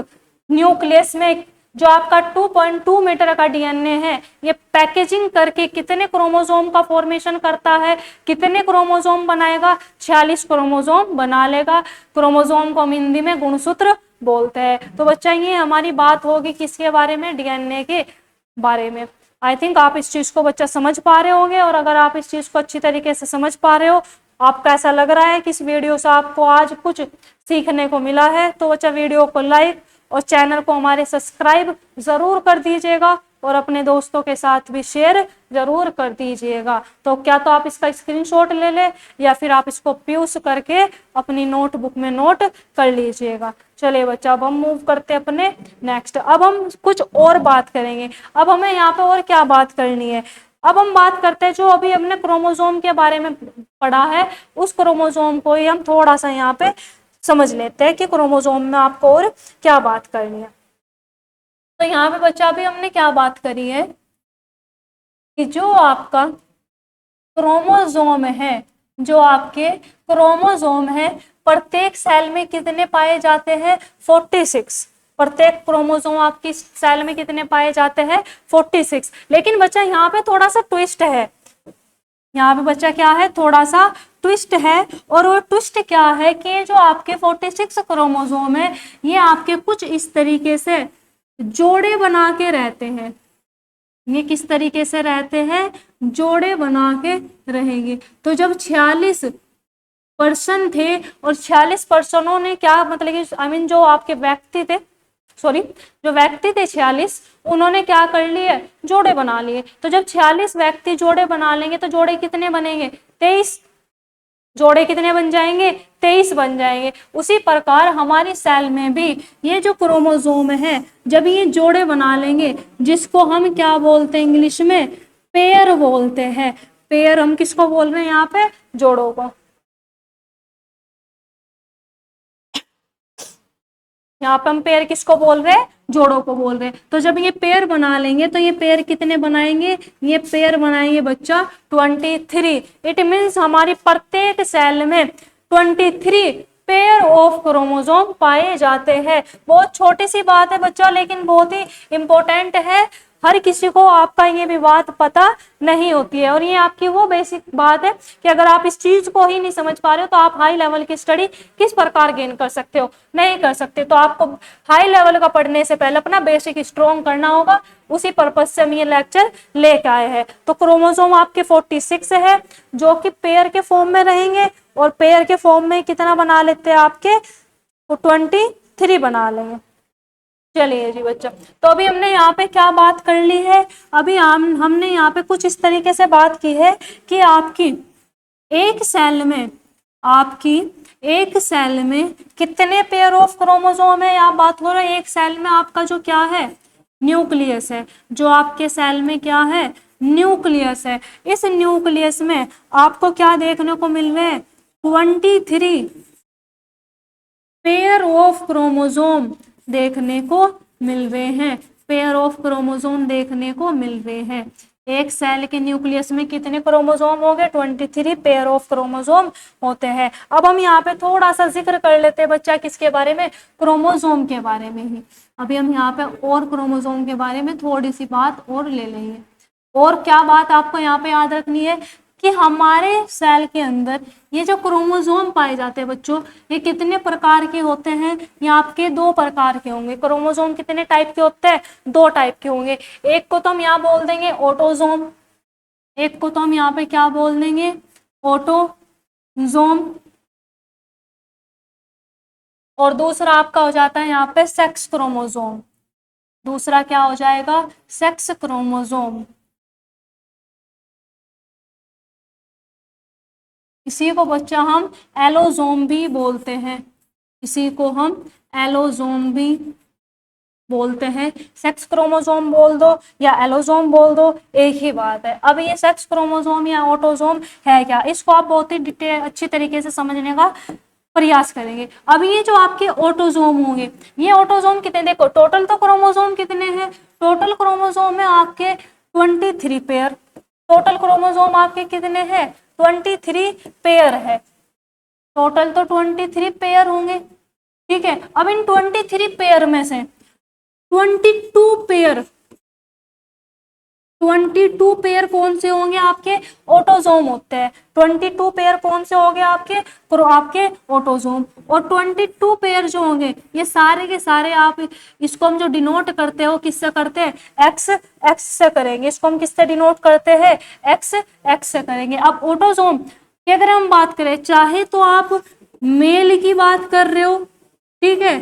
न्यूक्लियस में जो आपका 2.2 मीटर का डीएनए है, ये पैकेजिंग करके कितने क्रोमोसोम का फॉर्मेशन करता है, कितने क्रोमोसोम बनाएगा, 46 क्रोमोसोम बना लेगा। क्रोमोसोम को हम हिंदी में गुणसूत्र बोलते हैं। तो बच्चा ये हमारी बात होगी किसके बारे में, डीएनए के बारे में। आई थिंक आप इस चीज को बच्चा समझ पा रहे होंगे, और अगर आप इस चीज को अच्छी तरीके से समझ पा रहे हो, आपको ऐसा लग रहा है कि इस वीडियो से आपको आज कुछ सीखने को मिला है, तो बच्चा वीडियो को लाइक और चैनल को हमारे सब्सक्राइब जरूर कर दीजिएगा, और अपने दोस्तों के साथ भी शेयर जरूर कर दीजिएगा। तो क्या तो आप इसका स्क्रीनशॉट ले ले, या फिर आप इसको प्यूस करके अपनी नोटबुक में नोट कर लीजिएगा। चलिए बच्चा, अब हम मूव करते हैं अपने नेक्स्ट। अब हम कुछ और बात करेंगे। अब हमें यहाँ पे और क्या बात करनी है, अब हम बात करते हैं जो अभी हमने क्रोमोसोम के बारे में पढ़ा है, उस क्रोमोसोम को ही हम थोड़ा सा यहाँ पे समझ लेते हैं कि क्रोमोसोम में आपको और क्या बात करनी है। तो यहाँ पे बच्चा अभी हमने क्या बात करी है कि जो आपका क्रोमोसोम है, जो आपके क्रोमोसोम है, प्रत्येक सेल में कितने पाए जाते हैं, 46। प्रत्येक क्रोमोसोम आपकी सेल में कितने पाए जाते हैं, 46। लेकिन बच्चा यहाँ पे थोड़ा सा ट्विस्ट है, यहाँ पे बच्चा क्या है, थोड़ा सा ट्विस्ट है। और वो ट्विस्ट क्या है कि जो आपके 46 क्रोमोसोम है, ये आपके कुछ इस तरीके से जोड़े बना के रहते हैं। ये किस तरीके से रहते हैं, जोड़े बना के रहेंगे। तो जब 46 पर्सन थे, और 46 पर्सनों ने क्या, मतलब कि जो आपके व्यक्ति थे, जो व्यक्ति थे 46, उन्होंने क्या कर लिए, जोड़े बना लिए। तो जब 46 व्यक्ति जोड़े बना लेंगे तो जोड़े कितने बनेंगे, 23। जोड़े कितने बन जाएंगे, 23 बन जाएंगे। उसी प्रकार हमारी सेल में भी ये जो क्रोमोसोम है, जब ये जोड़े बना लेंगे, जिसको हम क्या बोलते हैं इंग्लिश में, पेयर बोलते हैं। पेयर हम किसको बोल रहे हैं यहाँ पे, जोड़ों को। यहाँ पे हम पेयर किसको बोल रहे हैं, जोड़ों को बोल रहे हैं। तो जब ये पेयर बना लेंगे तो ये पेयर कितने बनाएंगे, ये पेयर बनाएंगे बच्चा 23। इट मीन्स हमारी प्रत्येक सेल में 23 पेयर ऑफ क्रोमोसोम पाए जाते हैं। बहुत छोटी सी बात है बच्चा, लेकिन बहुत ही इंपॉर्टेंट है। हर किसी को आपका ये भी बात पता नहीं होती है, और ये आपकी वो बेसिक बात है कि अगर आप इस चीज को ही नहीं समझ पा रहे हो तो आप हाई लेवल की स्टडी किस प्रकार गेन कर सकते हो, नहीं कर सकते। तो आपको हाई लेवल का पढ़ने से पहले अपना बेसिक स्ट्रॉन्ग करना होगा। उसी पर्पज से हम ये लेक्चर लेके आए हैं। तो क्रोमोसोम आपके 46 है, जो कि पेयर के फॉर्म में रहेंगे, और पेयर के फॉर्म में कितना बना लेते हैं, आपके 23 बना लेंगे। चलिए जी बच्चा, तो अभी हमने यहाँ पे क्या बात कर ली है, अभी हमने यहाँ पे कुछ इस तरीके से बात की है कि आपकी एक सेल में, आपकी एक सेल में कितने पेयर ऑफ क्रोमोसोम है, आप बात करो एक सेल में आपका जो क्या है, न्यूक्लियस है, जो आपके सेल में क्या है, न्यूक्लियस है। इस न्यूक्लियस में आपको क्या देखने को मिल रहे हैं, 23 पेयर ऑफ क्रोमोसोम देखने को मिल रहे हैं, पेयर ऑफ क्रोमोसोम देखने को मिल रहे हैं। एक सेल के न्यूक्लियस में कितने क्रोमोसोम हो गए, 23 पेयर ऑफ क्रोमोसोम होते हैं। अब हम यहाँ पे थोड़ा सा जिक्र कर लेते हैं बच्चा, किसके बारे में, क्रोमोसोम के बारे में ही। अभी हम यहाँ पे और क्रोमोसोम के बारे में थोड़ी सी बात और ले लेंगे। और क्या बात आपको यहाँ पे याद रखनी है कि हमारे सेल के अंदर ये जो क्रोमोसोम पाए जाते हैं बच्चों, ये कितने प्रकार के होते हैं, ये आपके 2 प्रकार के होंगे। क्रोमोसोम कितने टाइप के होते हैं, 2 टाइप के होंगे। एक को तो हम यहाँ बोल देंगे ऑटोसोम, एक को तो हम यहाँ पे क्या बोल देंगे, ऑटोसोम, और दूसरा आपका हो जाता है यहाँ पे सेक्स क्रोमोसोम। दूसरा क्या हो जाएगा, सेक्स क्रोमोसोम। इसी को बच्चा हम एलोसोम भी बोलते हैं, इसी को हम एलोसोम भी बोलते हैं। सेक्स क्रोमोसोम बोल दो या एलोसोम बोल दो, एक ही बात है। अब ये सेक्स क्रोमोसोम या ऑटोसोम है क्या, इसको आप बहुत ही अच्छी तरीके से समझने का प्रयास करेंगे। अब ये जो आपके ऑटोसोम होंगे, ये ऑटोसोम कितने, देखो टोटल तो क्रोमोसोम कितने हैं, टोटल क्रोमोसोम है आपके 23 पेयर। टोटल क्रोमोसोम आपके कितने हैं, 23 पेयर है। टोटल तो 23 पेयर होंगे, ठीक है। अब इन 23 पेयर में से 22 पेयर, 22 पेयर कौन से होंगे, आपके ऑटोसोम होते हैं। 22 पेयर कौन से होंगे आपके ऑटोसोम। और 22 पेयर जो होंगे ये सारे के सारे, आप इसको हम जो डिनोट करते हो किससे करते हैं, एक्स एक्स से करेंगे। इसको हम किससे डिनोट करते हैं, एक्स एक्स से करेंगे। अब ऑटोसोम की अगर हम बात करें, चाहे तो आप मेल की बात कर रहे हो, ठीक है,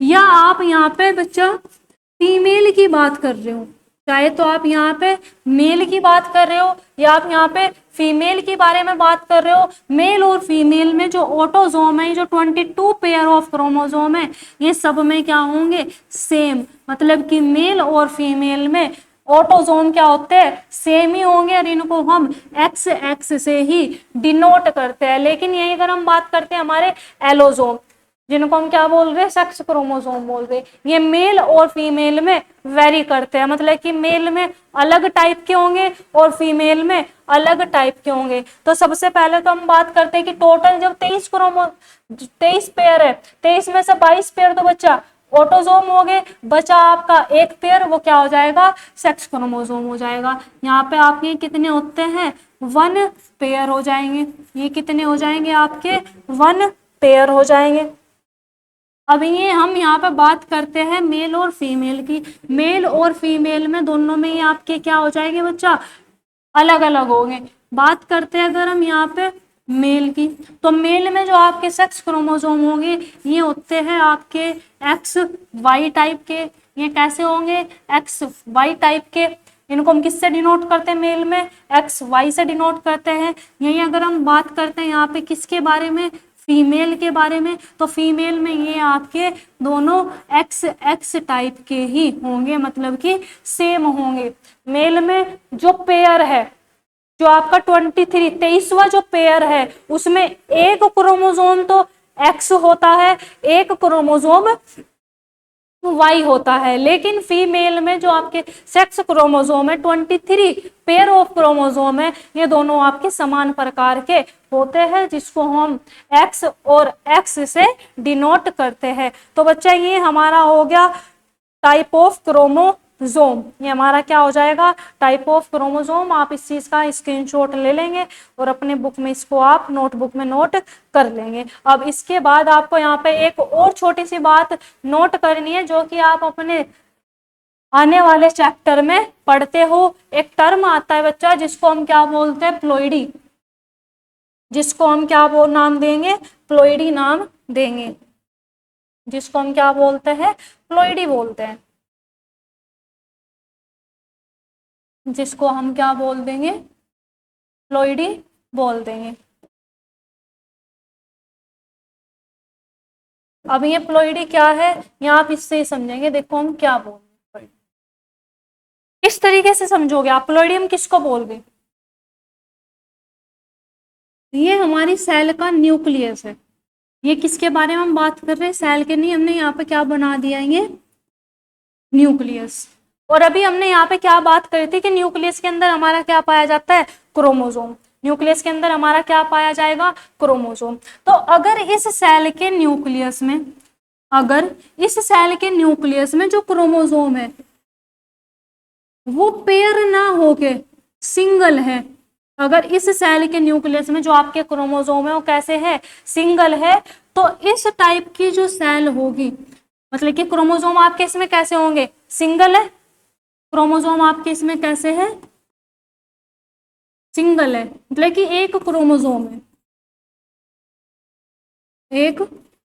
या आप यहाँ पे बच्चा फीमेल की बात कर रहे हो, चाहे तो आप यहाँ पे मेल की बात कर रहे हो या आप यहाँ पे फीमेल के बारे में बात कर रहे हो। मेल और फीमेल में जो ऑटोसोम है, जो 22 पेयर ऑफ क्रोमोसोम है, ये सब में क्या होंगे, सेम। मतलब कि मेल और फीमेल में ऑटोसोम क्या होते हैं, सेम ही होंगे, और इनको हम एक्स एक्स से ही डिनोट करते हैं। लेकिन यही अगर हम बात करते हैं हमारे एलोसोम, जिनको हम क्या बोल रहे हैं, सेक्स क्रोमोसोम बोल रहे हैं, ये मेल और फीमेल में वेरी करते हैं। मतलब कि मेल में अलग टाइप के होंगे और फीमेल में अलग टाइप के होंगे। तो सबसे पहले तो हम बात करते हैं कि टोटल जब 23 पेयर है, 23 में से 22 पेयर तो बच्चा ऑटोसोम हो गए, बचा आपका एक पेयर, वो क्या हो जाएगा, सेक्स क्रोमोसोम हो जाएगा। यहाँ पे आपके कितने होते हैं, 1 पेयर हो जाएंगे। ये कितने हो जाएंगे आपके, 1 पेयर हो जाएंगे। अब ये हम यहाँ पे बात करते हैं मेल और फीमेल की। मेल और फीमेल में दोनों में ही आपके क्या हो जाएंगे बच्चा, अलग अलग होंगे। बात करते हैं अगर हम यहाँ पे मेल की, तो मेल में जो आपके सेक्स क्रोमोसोम होंगे ये होते हैं आपके एक्स वाई टाइप के। ये कैसे होंगे, एक्स वाई टाइप के। इनको हम किससे डिनोट करते हैं, मेल में एक्स वाई से डिनोट करते हैं। यही अगर हम बात करते हैं यहाँ पे किसके बारे में, फीमेल के बारे में, तो फीमेल में ये आपके दोनों एक्स एक्स टाइप के ही होंगे, मतलब कि सेम होंगे। मेल में जो पेयर है, जो आपका 23वां जो पेयर है, उसमें एक क्रोमोसोम तो एक्स होता है, एक क्रोमोसोम वाई होता है। लेकिन फीमेल में जो आपके सेक्स क्रोमोसोम है, 23 पेयर ऑफ क्रोमोसोम है, ये दोनों आपके समान प्रकार के होते हैं, जिसको हम एक्स और एक्स से डिनोट करते हैं। तो बच्चा ये हमारा हो गया टाइप ऑफ क्रोमोसोम। ये हमारा क्या हो जाएगा, टाइप ऑफ क्रोमोसोम। आप इस चीज का स्क्रीनशॉट ले लेंगे और अपने बुक में इसको आप नोटबुक में नोट कर लेंगे। अब इसके बाद आपको यहाँ पे एक और छोटी सी बात नोट करनी है, जो कि आप अपने आने वाले चैप्टर में पढ़ते हो। एक टर्म आता है बच्चा, जिसको हम क्या बोलते हैं, प्लोइडी। जिसको हम क्या नाम देंगे, प्लोइडी नाम देंगे। जिसको हम क्या बोलते हैं, हैप्लॉइडी बोलते हैं, जिसको हम क्या बोल देंगे, हैप्लॉइडी बोल देंगे। अब ये प्लॉइडी क्या है, यहाँ आप इससे ही समझेंगे, देखो हम क्या बोल रहे हैं। किस तरीके से समझोगे आप, प्लॉइडी हम किसको बोल रहे हैं? ये हमारी सेल का न्यूक्लियस है। ये किसके बारे में हम बात कर रहे हैं, सेल के नहीं, हमने यहाँ पे क्या बना दिया, ये न्यूक्लियस। और अभी हमने यहाँ पे क्या बात करी थी कि न्यूक्लियस के अंदर हमारा क्या पाया जाता है, क्रोमोसोम। न्यूक्लियस के अंदर हमारा क्या पाया जाएगा, क्रोमोसोम। तो अगर इस सेल के न्यूक्लियस में, अगर इस सेल के न्यूक्लियस में जो क्रोमोसोम है वो पेयर ना होके सिंगल है, अगर इस सेल के न्यूक्लियस में जो आपके क्रोमोसोम है वो कैसे है, सिंगल है, तो इस टाइप की जो सेल होगी, मतलब कि क्रोमोसोम आपके इसमें कैसे होंगे, सिंगल है, क्रोमोसोम आपके इसमें कैसे है, सिंगल है, मतलब कि एक क्रोमोसोम है, एक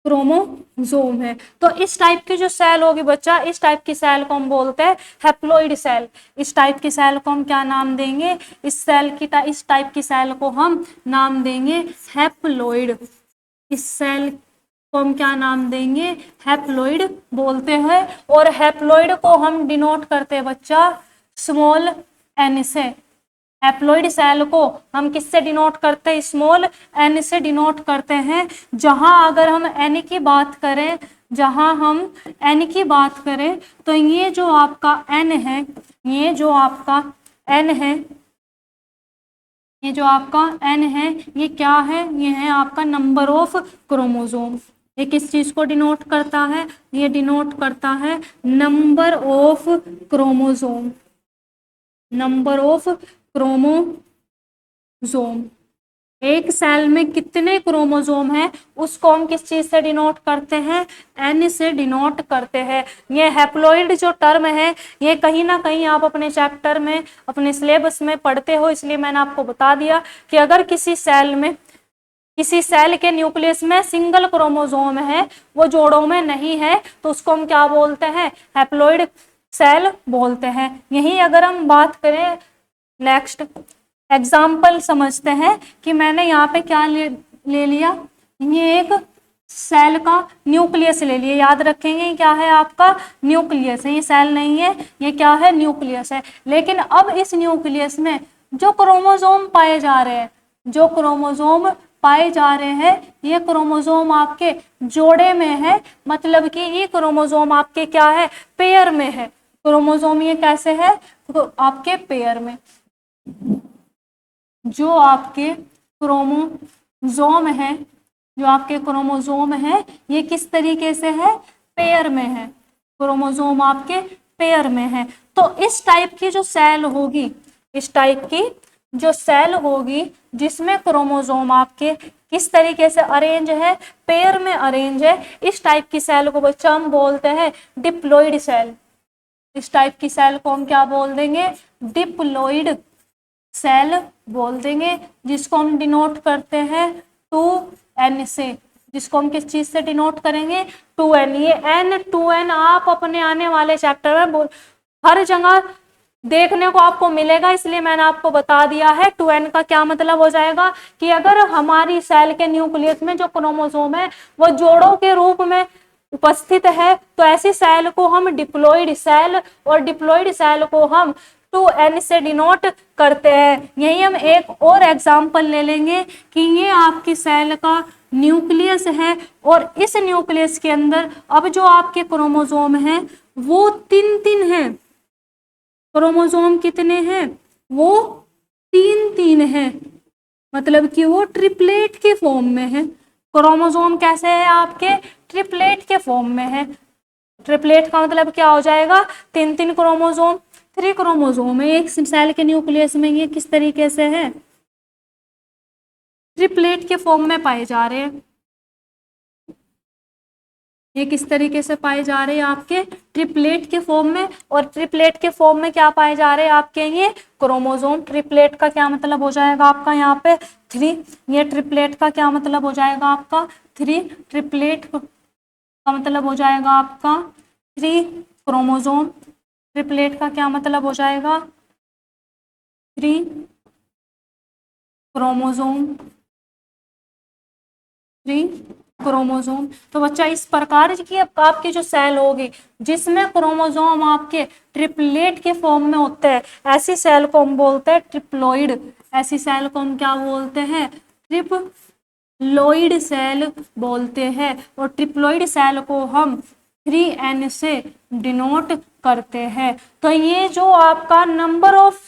क्रोमोसोम है। तो इस टाइप की जो सेल होगी बच्चा, इस टाइप की सेल को हम बोलते हैं हैप्लॉइड सेल। इस टाइप की सेल को हम क्या नाम देंगे, इस टाइप की सेल को हम नाम देंगे हैप्लॉइड। इस सेल को हम क्या नाम देंगे, हैप्लॉइड बोलते हैं। और हैप्लॉइड को हम डिनोट करते हैं बच्चा स्मॉल एन से। हैप्लॉइड सेल को हम किससे डिनोट करते हैं, स्मॉल एन से डिनोट करते हैं। जहां अगर हम एन की बात करें, जहां हम एन की बात करें, तो ये जो आपका एन है, ये जो आपका एन है, ये जो आपका एन है, ये क्या है, ये है आपका नंबर ऑफ क्रोमोसोम। ये किस चीज को डिनोट करता है, ये डिनोट करता है number of chromosome, number of chromosome. एक सेल में कितने क्रोमोसोम हैं उसको हम किस चीज से डिनोट करते हैं, एन से डिनोट करते हैं। ये हैप्लॉइड जो टर्म है, ये कहीं ना कहीं आप अपने चैप्टर में, अपने सिलेबस में पढ़ते हो, इसलिए मैंने आपको बता दिया कि अगर किसी सेल में, किसी सेल के न्यूक्लियस में सिंगल क्रोमोसोम है, वो जोड़ों में नहीं है, तो उसको हम क्या बोलते हैं, हैप्लॉइड सेल बोलते हैं। यही अगर हम बात करें, नेक्स्ट एग्जाम्पल समझते हैं कि मैंने यहाँ पे क्या ले लिया, ये एक सेल का न्यूक्लियस ले लिया। याद रखेंगे क्या है, आपका न्यूक्लियस है, ये सेल नहीं है, ये क्या है, न्यूक्लियस है। लेकिन अब इस न्यूक्लियस में जो क्रोमोसोम पाए जा रहे हैं, जो क्रोमोसोम पाए जा रहे हैं, ये क्रोमोसोम आपके जोड़े में है, मतलब कि ये क्रोमोसोम आपके क्या है, पेयर में है। क्रोमोसोम ये कैसे है, तो आपके पेयर में। जो आपके क्रोमोसोम है, जो आपके क्रोमोसोम है, ये किस तरीके से है, पेयर में है। क्रोमोसोम आपके पेयर में है। तो इस टाइप की जो सेल होगी, इस टाइप की जो सेल होगी जिसमें क्रोमोसोम आपके किस तरीके से अरेंज है, पेयर में अरेंज है, इस टाइप की सेल को बच्चा हम बोलते हैं डिप्लॉइड सेल। इस टाइप की सेल को हम क्या बोल देंगे, डिप्लॉइड सेल बोल देंगे, जिसको हम डिनोट करते हैं 2n से। जिसको हम किस चीज से डिनोट करेंगे, 2n। ये n 2n आप अपने आने वाले चैप्टर में हर जगह देखने को आपको मिलेगा, इसलिए मैंने आपको बता दिया है। 2n का क्या मतलब हो जाएगा कि अगर हमारी सेल के न्यूक्लियस में जो क्रोमोसोम है वो जोड़ों के रूप में उपस्थित है, तो ऐसी सेल को हम डिप्लॉइड सेल, और डिप्लॉइड सेल को हम 2n से डिनोट करते हैं। यही हम एक और एग्जाम्पल ले लेंगे कि ये आपकी सेल का न्यूक्लियस है, और इस न्यूक्लियस के अंदर अब जो आपके क्रोमोसोम हैं वो 3 हैं। क्रोमोसोम कितने हैं, वो 3 हैं, मतलब कि वो ट्रिपलेट के फॉर्म में है। क्रोमोसोम कैसे है आपके, ट्रिपलेट के फॉर्म में है। ट्रिपलेट का मतलब क्या हो जाएगा, 3 क्रोमोसोम, 3 क्रोमोसोम है एक सेल के न्यूक्लियस में। ये किस तरीके से है, ट्रिपलेट के फॉर्म में पाए जा रहे हैं। ये किस तरीके से पाए जा रहे हैं, आपके ट्रिपलेट के फॉर्म में। और ट्रिपलेट के फॉर्म में क्या पाए जा रहे हैं, आपके ये क्रोमोसोम। ट्रिपलेट का क्या मतलब हो जाएगा आपका यहाँ पे 3। ये ट्रिपलेट का क्या मतलब हो जाएगा आपका 3। ट्रिपलेट का मतलब हो जाएगा आपका 3 क्रोमोसोम, ट्रिपलेट का क्या मतलब हो जाएगा, 3 क्रोमोसोम, 3 क्रोमोसोम। तो बच्चा इस प्रकार की अब आपकी जो सेल होगी जिसमें क्रोमोसोम आपके ट्रिपलेट के फॉर्म में होते हैं, ऐसी सेल को हम बोलते हैं ट्रिप्लॉइड। ऐसी सेल को हम क्या बोलते हैं, ट्रिप्लॉइड सेल बोलते हैं। और ट्रिप्लॉइड सेल को हम 3n से डिनोट करते हैं। तो ये जो आपका नंबर ऑफ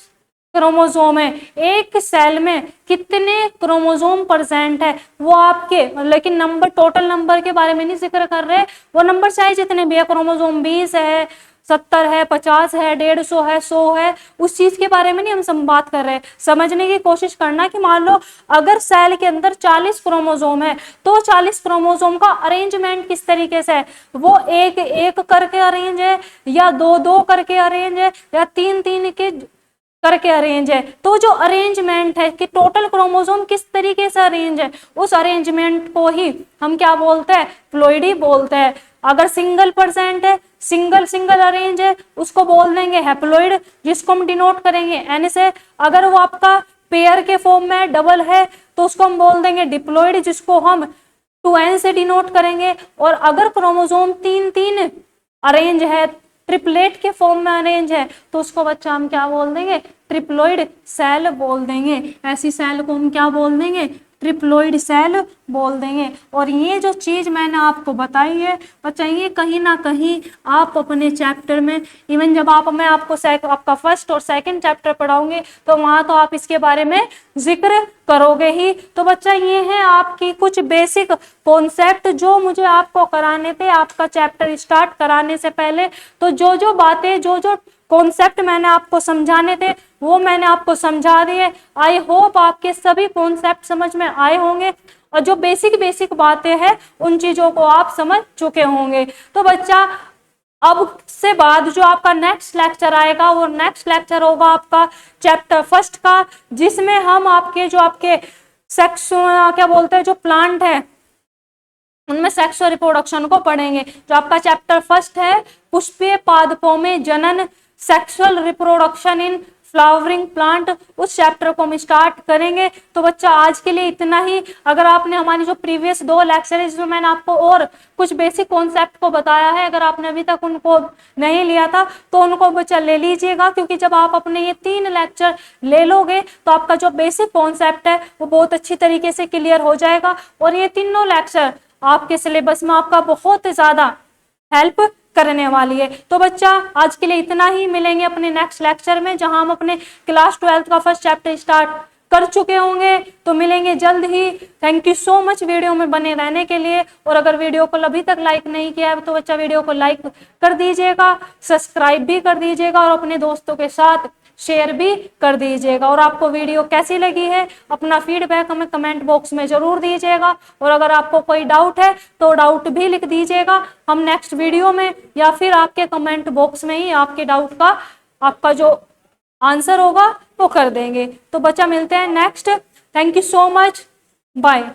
क्रोमोसोम है, एक सेल में कितने क्रोमोसोम प्रेजेंट है वो आपके, लेकिन नंबर, टोटल नंबर के बारे में नहीं जिक्र कर रहे, वो नंबर चाहे जितने भी है, क्रोमोसोम 20 है, 70 है, 50 है, 150 है, 100 है, उस चीज के बारे में नहीं हम बात कर रहे हैं। समझने की कोशिश करना कि मान लो अगर सेल के अंदर 40 क्रोमोसोम है तो 40 क्रोमोसोम का अरेंजमेंट किस तरीके से है, वो एक एक करके अरेंज है, या दो दो करके अरेंज है, या तीन तीन के करके अरेंज है। तो जो अरेंजमेंट है कि टोटल क्रोमोसोम किस तरीके से अरेंज है, उस अरेंजमेंट को ही हम क्या बोलते हैं, प्लॉइडी बोलते हैं। अगर सिंगल परसेंट है, सिंगल सिंगल अरेंज है, उसको बोल देंगे हैप्लॉइड, जिसको हम डिनोट करेंगे एन से। अगर वो आपका पेयर के फॉर्म में डबल है तो उसको हम बोल देंगे डिप्लॉइड, जिसको हम 2n से डिनोट करेंगे। और अगर क्रोमोसोम तीन तीन अरेंज है, ट्रिपलेट के फॉर्म में अरेंज है, तो उसको बच्चा हम क्या बोल देंगे, ट्रिप्लॉइड सेल बोल देंगे। ऐसी सेल को हम क्या बोल देंगे, ट्रिप्लॉइड सेल बोल देंगे। और ये जो चीज मैंने आपको बताई है बच्चा, ये कहीं ना कहीं आप अपने चैप्टर में, इवन जब मैं आपको आपका फर्स्ट और सेकंड चैप्टर पढ़ाऊंगे तो वहां तो आप इसके बारे में जिक्र करोगे ही। तो बच्चा ये है आपकी कुछ बेसिक कॉन्सेप्ट जो मुझे आपको कराने थे आपका चैप्टर स्टार्ट कराने से पहले। तो जो जो बातें, जो जो कॉन्सेप्ट मैंने आपको समझाने थे वो मैंने आपको समझा दिए। आई होप आपके सभी कॉन्सेप्ट समझ में आए होंगे और जो बेसिक बेसिक बातें हैं उन चीजों को आप समझ चुके होंगे। तो बच्चा अब से बाद जो आपका नेक्स्ट लेक्चर आएगा वो नेक्स्ट लेक्चर होगा आपका चैप्टर फर्स्ट का, जिसमें हम आपके जो आपके सेक्स क्या बोलते हैं जो प्लांट है उनमें सेक्स और रिप्रोडक्शन को पढ़ेंगे। जो आपका चैप्टर फर्स्ट है पुष्पीय पादपों में जनन, sexual reproduction in flowering plant, उस चैप्टर को हम स्टार्ट करेंगे। तो बच्चा आज के लिए इतना ही। अगर आपने हमारी जो प्रीवियस 2 लेक्चर है जिसमें मैंने आपको और कुछ बेसिक कॉन्सेप्ट को बताया है, अगर आपने अभी तक उनको नहीं लिया था तो उनको बच्चा ले लीजिएगा, क्योंकि जब आप अपने ये 3 लेक्चर ले लोगे तो आपका जो बेसिक कॉन्सेप्ट है वो बहुत अच्छी तरीके से क्लियर हो जाएगा। और ये तीनों लेक्चर आपके सिलेबस में आपका बहुत ज्यादा हेल्प करने वाली है। तो बच्चा आज के लिए इतना ही, मिलेंगे अपने नेक्स्ट लेक्चर में जहां हम अपने क्लास 12 का फर्स्ट चैप्टर स्टार्ट कर चुके होंगे। तो मिलेंगे जल्द ही। Thank you so much video में बने रहने के लिए। और अगर वीडियो को अभी तक लाइक नहीं किया है तो बच्चा वीडियो को लाइक कर दीजिएगा, सब्सक्राइब भी कर दीजिएगा और अपने दोस्तों के साथ शेयर भी कर दीजिएगा। और आपको वीडियो कैसी लगी है अपना फीडबैक हमें कमेंट बॉक्स में जरूर दीजिएगा। और अगर आपको कोई डाउट है तो डाउट भी लिख दीजिएगा, हम नेक्स्ट वीडियो में या फिर आपके कमेंट बॉक्स में ही आपके डाउट का आपका जो आंसर होगा वो कर देंगे। तो बच्चा मिलते हैं next. Thank you so much, bye.